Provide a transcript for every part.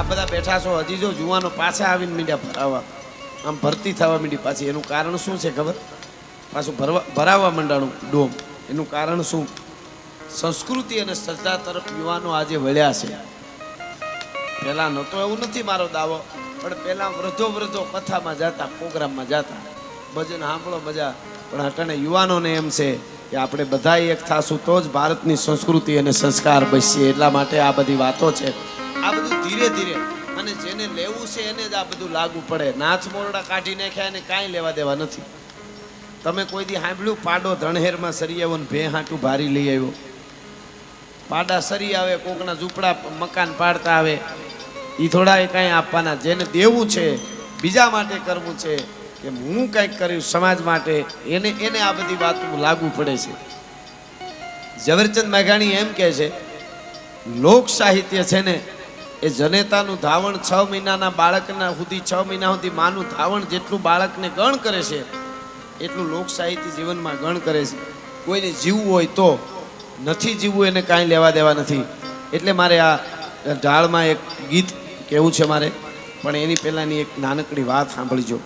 આ બધા બેઠા છો હજી જો જુવાનો પાછા આવીને મીડિયા ભરાવા આમ ભરતી થવા મીડી પાછી એનું કારણ શું છે ખબર? પાછું ભરાવા મંડાણું ડોમ. એનું કારણ શું? સંસ્કૃતિ અને શ્રદ્ધા તરફ યુવાનો આજે વળ્યા છે. પહેલા નહોતો એવું નથી મારો દાવો, પણ પહેલા વૃદ્ધો કથામાં જતા, પ્રોગ્રામમાં જતા, ભજન સાંભળો મજા. પણ અટાણે યુવાનોને એમ છે કે આપણે બધા એક થાશું તો જ ભારતની સંસ્કૃતિ અને સંસ્કાર બચશે. એટલા માટે આ બધી વાતો છે. આ બધું ધીરે ધીરે, અને જેને લેવું છે એને જ આ બધું લાગુ પડે. નાથ મોરડા કાઢી નાખ્યા એને કાંઈ લેવા દેવા નથી. તમે કોઈ દી સાંભળ્યું પાડો ધણહેરમાં સરી આવ્યો ને ભે હાટું ભારી લઈ આવ્યો? પાડા સરી આવે, કોકના ઝૂંપડા મકાન પાડતા આવે, એ થોડા એ કાંઈ આપવાના. જેને દેવું છે, બીજા માટે કરવું છે, કે હું કંઈક કર્યું સમાજ માટે, એને આ બધી વાતો લાગુ પડે છે. ઝવેરચંદ મેઘાણી એમ કહે છે, લોક સાહિત્ય છે ને એ જનેતાનું ધાવણ 6 મહિનાના બાળકના સુધી 6 મહિના સુધી માનું ધાવણ જેટલું બાળકને ગણ કરે છે એટલું લોક સાહિત્ય જીવનમાં ગણ કરે છે. કોઈને જીવવું હોય તો, નથી જીવવું એને કાંઈ લેવા દેવા નથી. એટલે મારે આ ઢાળમાં એક ગીત કહેવું છે મારે, પણ એની પહેલાંની એક નાનકડી વાત સાંભળજો.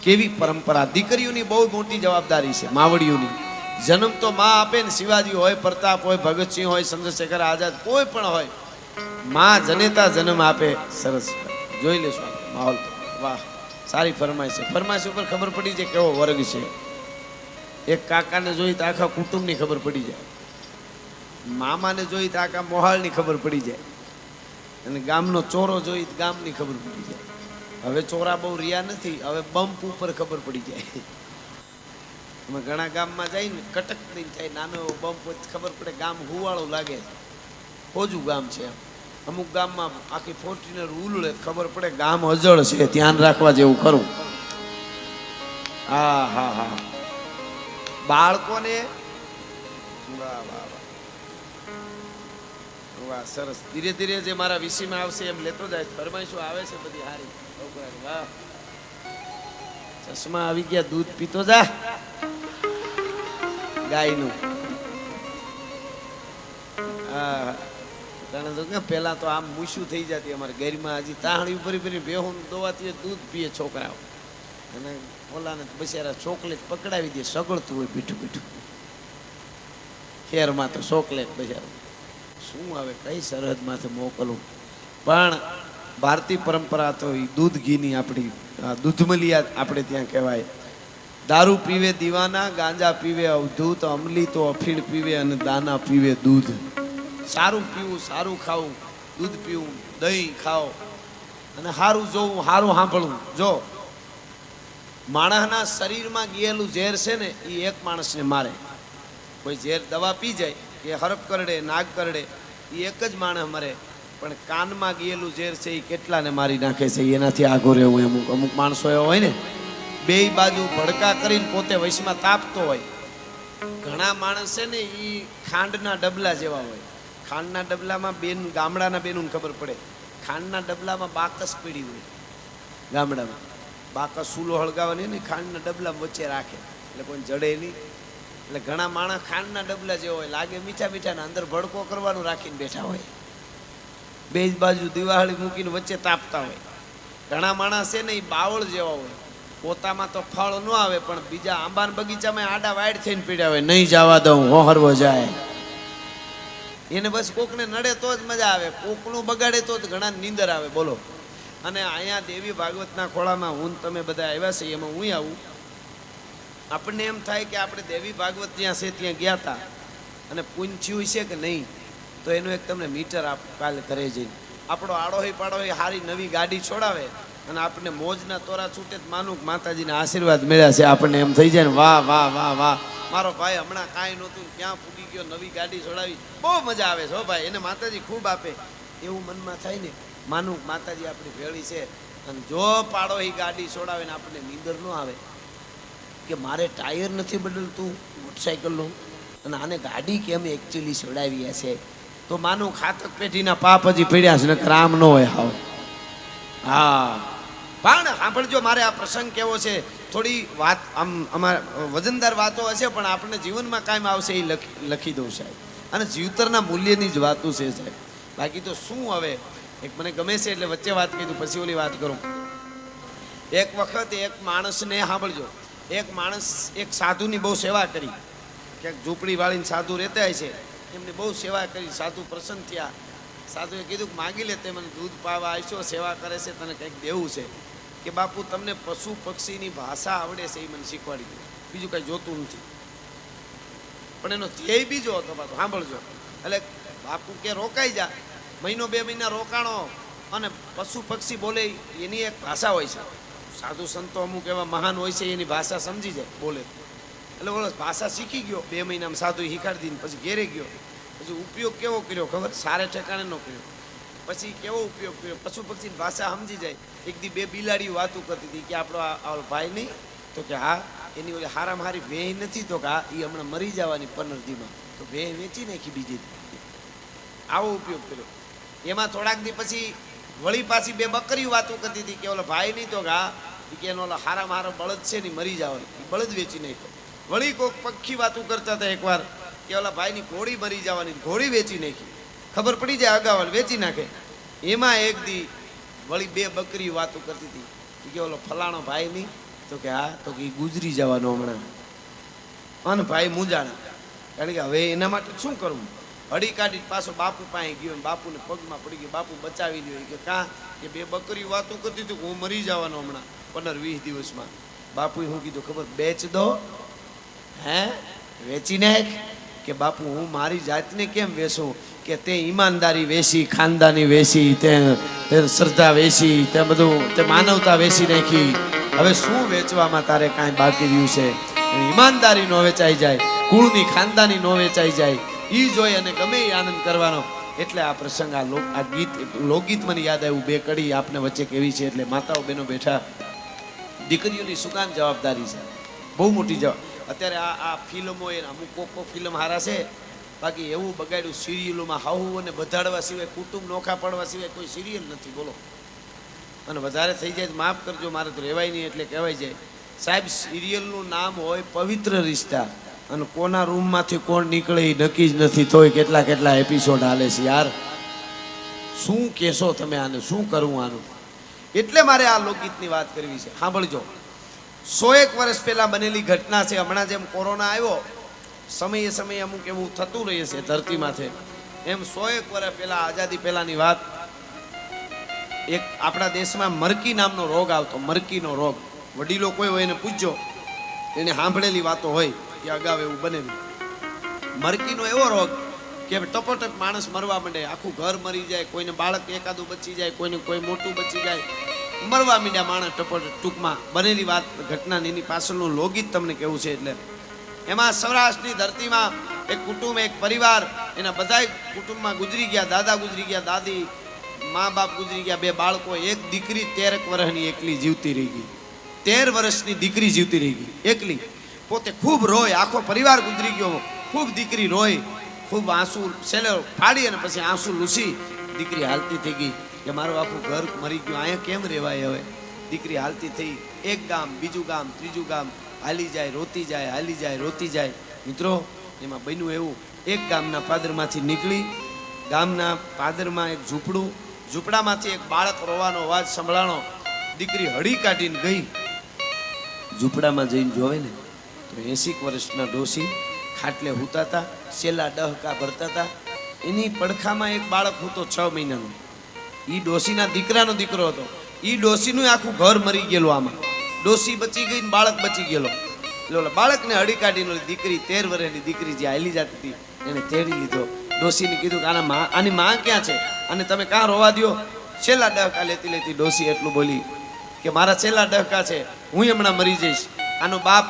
કેવી પરંપરા! દીકરીઓની બહુ મોટી જવાબદારી છે. માવડીઓની જન્મ તો માં આપે ને. શિવાજી હોય, પ્રતાપ હોય, ભગતસિંહ હોય, ચંદ્રશેખર આઝાદ, કોઈ પણ હોય, માં જનેતા જન્મ આપે. સરસ જોઈ લેશું માહોલ. વાહ, સારી ફરમાઈશ છે. ફરમાઈશ ઉપર ખબર પડી જાય કેવો વર્ગ છે. એક કાકાને જોઈ તો આખા કુટુંબની ખબર પડી જાય, મામાને જોઈ તો આખા મોહાળની ખબર પડી જાય, અને ગામનો ચોરો જોઈ તો ગામની ખબર પડી જાય. હવે ચોરા બહુ રહ્યા નથી, હવે બમ્પ ઉપર ખબર પડી જાય. અમે ઘણા ગામમાં જઈને કટક નહીં થાય, નાનો એવો બમ્પ ખબર પડે ગામ હુવાળું લાગે, હોજું ગામ છે. અમુક ગામમાં આખી ફોર્ચ્યુનર ઉલળે, ખબર પડે ગામ અજળ છે, ધ્યાન રાખવા જેવું ખરું. હા હા હા, બાળકોને વાહ વાહ વાહ, સરસ. ધીરે ધીરે જે મારા વિષયમાં આવશે એમ લેતો જાય. ફરમાઈશું આવે છે બધી હારી. વાહ, ચશ્મા આવી ગયા. દૂધ પીતો જા ગાયનું. પેલા તો આમ મૂછું થઈ જતી અમારે ઘરમાં. હજી તાહણી ઉપર બેહું દોવાતી દૂધ પીએ છોકરાઓ, અને ઓલાને બિચારા ચોકલેટ પકડાવી દે, સગળતું હોય પીઠું પીઠું. ખેરમાં તો ચોકલેટ બિચારું શું આવે, કઈ સરહદમાંથી મોકલું. પણ ભારતીય પરંપરા તો એ દૂધ ઘીની આપણી દૂધમલિયા આપણે ત્યાં કહેવાય. દારૂ પીવે દીવાના, ગાંજા પીવે અવધૂત, અમલી તો અફીણ પીવે અને દાના પીવે દૂધ. સારું પીવું, સારું ખાવું, દૂધ પીવું, દહીં ખાઓ, અને સારું જોવું, સારું સાંભળવું. જો માણસના શરીરમાં ગયેલું ઝેર છે ને એ એક માણસને મારે. કોઈ ઝેર દવા પી જાય કે હરપ કરડે, નાગ કરડે, એ એક જ માણસ મરે. પણ કાનમાં ગયેલું ઝેર છે એ કેટલાને મારી નાખે છે. એનાથી આઘો રહેવું. અમુક માણસો એવા હોય ને, બે બાજુ ભડકા કરીને પોતે વૈશમાં તાપતો હોય. ઘણા માણસ છે ને એ ખાંડના ડબલા જેવા હોય. ખાંડના ડબલામાં બેન, ગામડાના બેનું ખબર પડે, ખાંડના ડબલામાં બાકસ પડી હોય. ગામડામાં બાકસ સૂલો હળગાવવાની ને ખાંડના ડબલામાં વચ્ચે રાખે એટલે કોઈ જડે નહીં. એટલે ઘણા માણસ ખાંડના ડબલા જેવો હોય, લાગે મીઠા મીઠા, ને અંદર ભડકો કરવાનું રાખીને બેઠા હોય. બે જ બાજુ દિવાળી મૂકીને વચ્ચે તાપતા હોય. ઘણા માણસ છે ને એ બાવળ જેવા હોય. પોતામાં તો ફળ ન આવે, પણ બીજા આંબાના બગીચામાં આડા વાડ થઈને પીડ્યા હોય. નહીં જવા દઉં, હોહરવો જાય. એને બસ કોકને નડે તો જ મજા આવે, કોકનું બગાડે તો જ ઘણા નીંદર આવે. બોલો. અને અહીંયા દેવી ભાગવતના ખોળામાં હું તમે બધા આવ્યા છે, એમાં હું આવું. આપણને એમ થાય કે આપણે દેવી ભાગવત જ્યાં છે ત્યાં ગયા હતા અને પૂન થયું છે કે નહીં. તો એનું એક તમને મીટર કાલે ઘરે જઈને આપણો આડોહી પાડોહી હારી નવી ગાડી છોડાવે, અને આપણને મોજના તોરા છૂટે માનું માતાજીના આશીર્વાદ મળ્યા છે. આપણને એમ થઈ જાય ને, વાહ વાહ વાહ વાહ, મારો ભાઈ હમણાં કાંઈ નહોતું, ક્યાં ફૂટી ગયો, નવી ગાડી છોડાવી, બહુ મજા આવે છે હો ભાઈ, એને માતાજી ખૂબ આપે. એવું મનમાં થાય ને, માનું માતાજી આપણી ભેળી છે. અને જો પાડોહી ગાડી છોડાવે ને આપણને નીંદર ન આવે કે મારે ટાયર નથી બદલતું મોટરસાઇકલનું, અને આને ગાડી કેમ એકચ્યુઅલી છોડાવી હશે, તો માનું ખાતક પેઢીના પાપ હજી પડ્યા છે, નકર આમ ન હોય. હાવ હા. પણ સાંભળજો, મારે આ પ્રસંગ કેવો છે, થોડી વાત આમ અમારે વજનદાર વાતો હશે, પણ આપણને જીવનમાં કાયમ આવશે એ લખી દઉં સાહેબ. અને જીવતરના મૂલ્યની જ વાતો છે સાહેબ. બાકી તો શું હવે એક મને ગમે છે એટલે વચ્ચે વાત કીધું, પછી ઓલી વાત કરું. એક વખત એક માણસને સાંભળજો, એક માણસ એક સાધુની બહુ સેવા કરી. ક્યાંક ઝૂંપડી વાળીને સાધુ રહેતા છે, એમની બહુ સેવા કરી. સાધુ પ્રસન્ન થયા. સાધુએ કીધું કે માગી લે, તે મને દૂધ પાવા આવ્યો, સેવા કરે છે, તને કંઈક દેવું છે. કે બાપુ તમને પશુ પક્ષીની ભાષા આવડે છે, એ મને શીખવાડી દો, બીજું કંઈ જોતું નથી. પણ એનો ધ્યેય બીજો હતો પાછો, સાંભળજો. એટલે બાપુ કે રોકાઈ જા, મહિનો 2 મહિના રોકાણો, અને પશુ પક્ષી બોલે એની એક ભાષા હોય છે. સાધુ સંતો અમુક એવા મહાન હોય છે, એની ભાષા સમજી જાય, બોલે. એટલે ઓલો ભાષા શીખી ગયો 2 મહિનામાં, સાધુ શીખાડી દીધી. પછી ઘેરે ગયો, પછી ઉપયોગ કેવો કર્યો ખબર? સારે ઠેકાણે નો કર્યો. પછી કેવો ઉપયોગ કર્યો? પશુ પક્ષીની ભાષા સમજી જાય. એક દી 2 બિલાડીઓ વાતું કરતી હતી કે આપણો આ ભાઈ નહીં, તો કે હા, એની ઓલી હારામાં હારી ભેહ નથી, તો કે હા, એ હમણાં મરી જવાની 15 દીમાં, તો ભેહ વેચી નાખી બીજી. આવો ઉપયોગ કર્યો. એમાં થોડાક દી પછી વળી પાછી 2 બકરીઓ વાતું કરતી હતી કે ઓલો ભાઈ નહીં, તો કે હા, કે એનો ઓલો હારામાં હારો બળદ છે ને મરી જવાની, બળદ વેચી નાખ્યો. વળી કોઈક પક્ષી વાતું કરતા હતા એકવાર કે ઓલા ભાઈની ઘોડી મરી જવાની, ઘોડી વેચી નાખી. ખબર પડી જાય અગાઉ વેચી નાખે. એમાં એક દી વળી 2 બકરી વાતું કરતી હતી કે ઓલો ફલાણો ભાઈ નહીં, તો કે હા, તો કે ગુજરી જવાનો હમણાં. અને ભાઈ મૂંઝાણા, કારણ કે હવે એના માટે શું કરવું? હડી કાઢી પાછો બાપુ પાસે ગયો, બાપુને પગમાં પડી ગયો. બાપુ બચાવી લ્યો કે કાં, કે 2 બકરી વાતું કરતી હતી હું મરી જવાનો હમણાં 15-20 દિવસમાં. બાપુએ શું કીધું ખબર? બેચ દો. હે, વેચી નાખ. કે બાપુ હું મારી જાતને કેમ વેચું? કે તે ઈમાનદારી વેચી, ખાનદાની વેચી, તે શ્રદ્ધા વેચી, તે બધું, તે માનવતા વેચી નાખી. હવે શું વેચવામાં તારે કાંઈ બાકી રહ્યું છે? ઈમાનદારી નો વેચાઈ જાય, કુળની ખાનદાની નો વેચાઈ જાય, એ જોઈ અને ગમે એ આનંદ કરવાનો. એટલે આ પ્રસંગ, આ ગીત, લોકગીત મને યાદ આવ્યું. 2 કડી આપને વચ્ચે કેવી છે. એટલે માતાઓ બહેનો બેઠા, દીકરીઓની શું કામ જવાબદારી છે? બહુ મોટી જવાબ. અત્યારે આ ફિલ્મો, એ અમુક કોકો ફિલ્મ હારા છે, બાકી એવું બગાડ્યું સિરિયલોમાં. હાહુ અને બધાડવા સિવાય, કુટુંબ નોખા પડવા સિવાય કોઈ સિરિયલ નથી, બોલો. અને વધારે થઈ જાય તો માફ કરજો, મારે તો રહેવાય નહીં. એટલે કહેવાય જાય સાહેબ, સિરિયલનું નામ હોય પવિત્ર રિશ્તા, અને કોના રૂમમાંથી કોણ નીકળે એ નક્કી જ નથી. તોય કેટલા એપિસોડ હાલે છે યાર. શું કહેશો તમે આને? શું કરવું આનું? એટલે મારે આ લોકગીતની વાત કરવી છે. સાંભળજો. 101 વર્ષ પહેલા બનેલી ઘટના છે. હમણાં જેમ કોરોના આવ્યો, સમયે અમુક એવું થતું રહે છે ધરતીમાંથી, એમ 101 વર્ષ પહેલા, આઝાદી પહેલાની વાત. એક આપણા દેશમાં મરકી નામનો રોગ આવતો. મરકીનો રોગ. વડીલો કોઈ હોય એને પૂછજો, એને સાંભળેલી વાતો હોય કે અગાઉ એવું બનેલું. મરકીનો એવો રોગ કે ટપોટપ માણસ મરવા માંડે, આખું ઘર મરી જાય, કોઈને બાળક એકાદું બચી જાય, કોઈને કોઈ મોટું બચી જાય, મરવા માંડ્યા માણસ ટપોટપ. ટૂંકમાં બનેલી વાત, ઘટના, એની પાછળનું લોકગીત તમને કેવું છે. એટલે એમાં સૌરાષ્ટ્રની ધરતીમાં એક કુટુંબ, એક પરિવાર, એના બધાય કુટુંબમાં ગુજરી ગયા. દાદા ગુજરી ગયા, દાદી, મા બાપ ગુજરી ગયા, 2 બાળકો, એક દીકરી 13 વર્ષની એકલી જીવતી રહી ગઈ. 13 વર્ષની દીકરી જીવતી રહી ગઈ એકલી. પોતે ખૂબ રોય, આખો પરિવાર ગુજરી ગયો. ખૂબ દીકરી રોય, ખૂબ આંસુ છેલ્લે ફાડી અને પછી આંસુ લૂસી દીકરી હાલતી થઈ ગઈ કે મારું આખું ઘર મરી ગયું, અહીંયા કેમ રહેવાય હવે? દીકરી હાલતી થઈ. એક ગામ, બીજું ગામ, ત્રીજું ગામ, હાલી જાય, રોતી જાય, હાલી જાય, રોતી જાય. મિત્રો, એમાં બન્યું એવું, એક ગામના પાદરમાંથી નીકળી, ગામના પાદરમાં એક ઝૂંપડું, ઝૂંપડામાંથી એક બાળક રોવાનો અવાજ સંભળાણો. દીકરી હળી કાઢીને ગઈ. ઝૂંપડામાં જઈને જોવે ને તો 80 વર્ષના ડોસી ખાટલે હૂતા હતા, છેલ્લા ડહકા ભરતા હતા. એની પડખામાં એક બાળક હતો 6 મહિનાનો. એ ડોસીના દીકરાનો દીકરો હતો. એ ડોસીનું આખું ઘર મરી ગયેલું. આમાં ડોસી બચી ગઈ ને બાળક બચી ગયેલો. એટલે ઓલા બાળકને હળી કાઢીને દીકરી, 13 વર્ષની દીકરી જે હાલી જતી હતી, એને તેડી લીધો. ડોસીને કીધું કે આની માં ક્યાં છે? અને તમે કાં રોવા દો? છેલ્લા ડહકા લેતી લેતી ડોસી એટલું બોલી કે મારા છેલ્લા ડહકા છે, હું હમણાં મરી જઈશ. આનો બાપ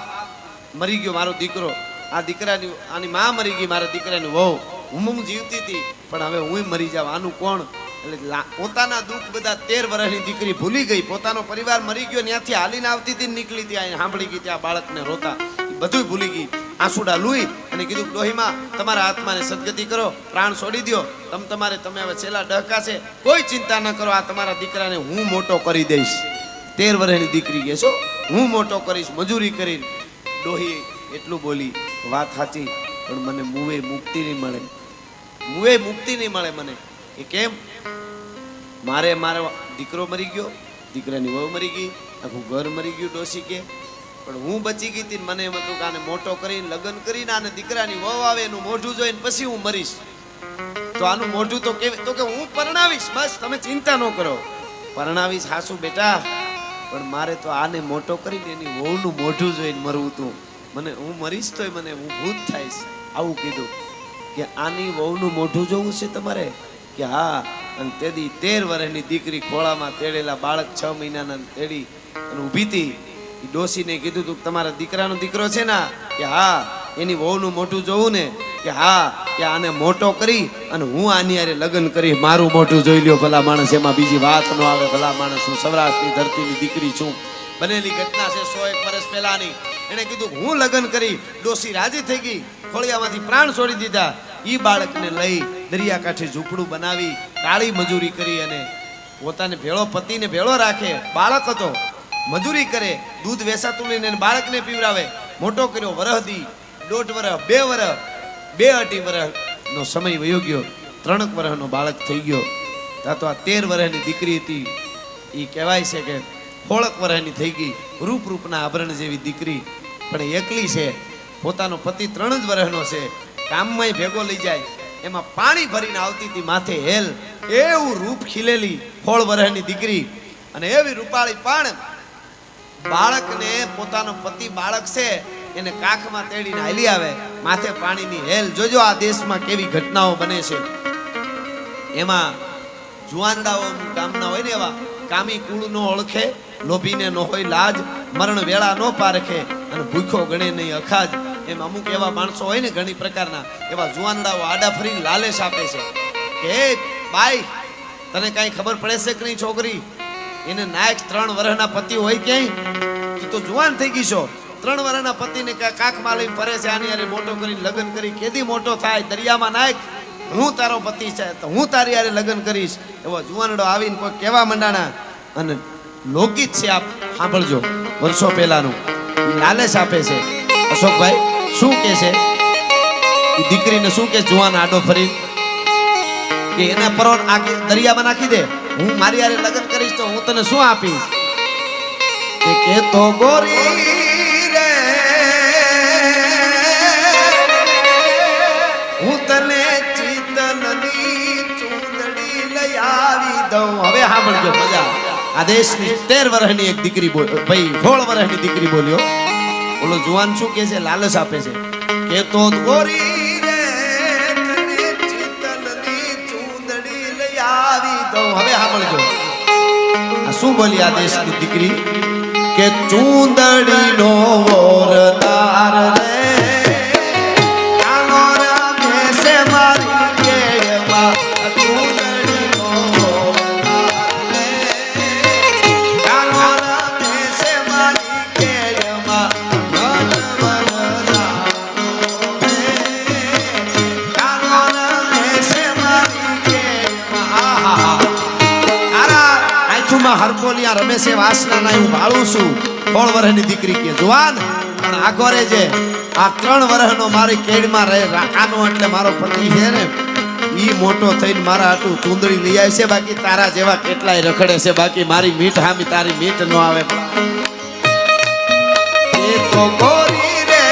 મરી ગયો, મારો દીકરો. આ દીકરાની, આની માં મરી ગઈ, મારા દીકરાની વહુ. હું જીવતી હતી, પણ હવે હું મરી જાવ. આનું કોણ? એટલે પોતાના દુઃખ બધા 13 વર્ષની દીકરી ભૂલી ગઈ. પોતાનો પરિવાર મરી ગયો, ત્યાંથી હાલીને આવતી હતી, નીકળી ત્યાં સાંભળી ગઈ, ત્યાં બાળકને રોતા, બધું ભૂલી ગઈ. આંસુડા લૂઈ અને કીધું, ડોહીમાં તમારા આત્માને સદગતિ કરો, પ્રાણ છોડી દો. તમે હવે છેલ્લા ડહકા છે, કોઈ ચિંતા ન કરો. આ તમારા દીકરાને હું મોટો કરી દઈશ. 13 વર્ષની દીકરી કહે છો, હું મોટો કરીશ, મજૂરી કરી. ડોહી એટલું બોલી, વાત સાચી, પણ મને મુએ મુક્તિ નહીં મળે. મુએ મુક્તિ નહીં મળે મને. એ કેમ? મારો દીકરો મરી ગયો, દીકરાની વહુ મરી ગઈ, આખું ઘર મરી ગયું ડોસી કે, પણ હું બચી ગઈ હતી. મને એમ હતું કે આને મોટો કરીને લગ્ન કરીને આને દીકરાની વહુ આવે એનું મોઢું જોઈને પછી હું મરીશ. તો આનું મોઢું તો કેવી, તો કે હું પરણાવીશ, બસ તમે ચિંતા ન કરો, પરણાવીશ હાસુ બેટા, પણ મારે તો આને મોટો કરીને એની વહુનું મોઢું જોઈને મરવું હતું. મને હું મરીશ તોય મને હું ભૂત થાઈશ. આવું કીધું કે આની વહુનું મોઢું જોવું છે તમારે? કે હા. અને તેદી 13 વર્ષની દીકરી ખોળામાં તેડેલા બાળક 6 મહિનાના તેડી અને ઊભી હતી. એ ડોસીને કીધું તું તમારા દીકરાનો દીકરો છે ને? કે હા. એની વહુનું મોઢું જોવું ને? કે હા. કે આને મોટો કરી અને હું આની હારે લગ્ન કરી મારું મોઢું જોઈ લ્યો ભલા માણસ, એમાં બીજી વાત ન આવે. ભલા માણસ, હું સૌરાષ્ટ્રની ધરતીની દીકરી છું. બનેલી ઘટના છે 101 વર્ષ પહેલાની. એને કીધું હું લગ્ન કરી. ડોસી રાજી થઈ ગઈ, ખોળિયામાંથી પ્રાણ છોડી દીધા. ઈ બાળકને લઈ દરિયાકાંઠે ઝૂંપડું બનાવી કાળી મજૂરી કરી અને પોતાને ભેળો પતિને ભેળો રાખે. બાળક હતો, મજૂરી કરે, દૂધ વેસાતું લઈને બાળકને પીવરાવે. મોટો કર્યો, વરહદી 1.5 વર્ષ, 2 વર્ષ, 2-2.5 વર્ષનો સમય વયો ગયો. 3 વર્ષનો બાળક થઈ ગયો. ત્યાં તો આ 13 વર્ષની દીકરી હતી, એ કહેવાય છે કે 16 વર્ષની થઈ ગઈ. રૂપના આભરણ જેવી દીકરી, પણ એકલી છે. પોતાનો પતિ 3 જ વર્ષનો છે. કામમાં ભેગો લઈ જાય, એમાં પાણી ભરીને આવતી હતી માથે હેલ. એવું રૂપ ખીલેલી 16 વર્ષની દીકરી અને એવી રૂપાળી, પણ બાળકને પોતાનો પતિ બાળક છે એને કાખમાં તેડીને હાલી આવે, માથે પાણીની હેલ. જોજો આ દેશમાં કેવી ઘટનાઓ બને છે. એમાં જુવાનડાઓનું કામના હોય ને એવા કામી કુળ નો ઓળખે, લોભીને ન હોય લાજ, મરણ વેળા નો પારખે અને ભૂખો ગણે નહીં અખાજ. એમ અમુક એવા માણસો હોય ને ઘણી પ્રકારના, એવા જુવાનડાઓ આડા ફરીને લાલેશ આપે છે કે હે બાઈ, તને કાંઈ ખબર પડે છે કે નહીં? છોકરી એને નાયક 3 વર્ષના પતિ હોય ક્યાંય? તું તો જુવાન થઈ ગઈ છો. 3 વર્ષના પતિને કાખમાં લઈને ફરે છે, આની હારે મોટો કરીને લગ્ન કરી. કેદી મોટો થાય? દરિયામાં નાયક, હું તારો પતિ છે તો હું તારી હારે લગ્ન કરીશ. એવો જુવાનડો આવીને કોઈ કહેવા માંડાણા. અને લોકગીત છે, આપ સાંભળજો, વર્ષો પહેલાનું. લાલેશ આપે છે. અશોકભાઈ શું કે છે? એ દીકરીને શું કે જુવાન આડો ફરી કે એના પર દરિયામાં નાખી દે, હું મારી હારે લગ્ન કરીશ તો હું તને શું આપીશ? કે તો ગોરી રે હું તને ચિતલની ચૂંદડી લઈ આવી દઉં. હવે સાંભળજો મજા. આ દેશની 13 વર્ષની એક દીકરી ભાઈ 16 વર્ષની દીકરી બોલ્યો. ઓલો જુવાન શું કે છે? લાલચ આપે છે કે તો ગોરી રે તને ચિતલની ચૂંદડી લઈ આવી દઉં. હવે સાંભળજો આ શું બોલી આ દેશની દીકરી કે ચૂંદડીનો વરદાર રે કાનો રમે છે મારી કેળમાં. ચૂંદડીનો વરદાર રે કાનો રમે છે મારી કેળમાં. હરપોલિયા રમેશે વાસના ના હું ભાળું છું. 16 વર્ષની દીકરી કે જુવાન પણ આખો રે છે. આ 3 વર્ષનો મારી કેડમાં રહે કાનો એટલે મારો પતિ છે ને, ઈ મોટો થઈને મારા હાટું ચૂંદડી લઈ આવે છે. બાકી તારા જેવા કેટલાય રખડે છે, બાકી મારી મીઠ હામી તારી મીઠ ન આવે. એ તો ગોરી રે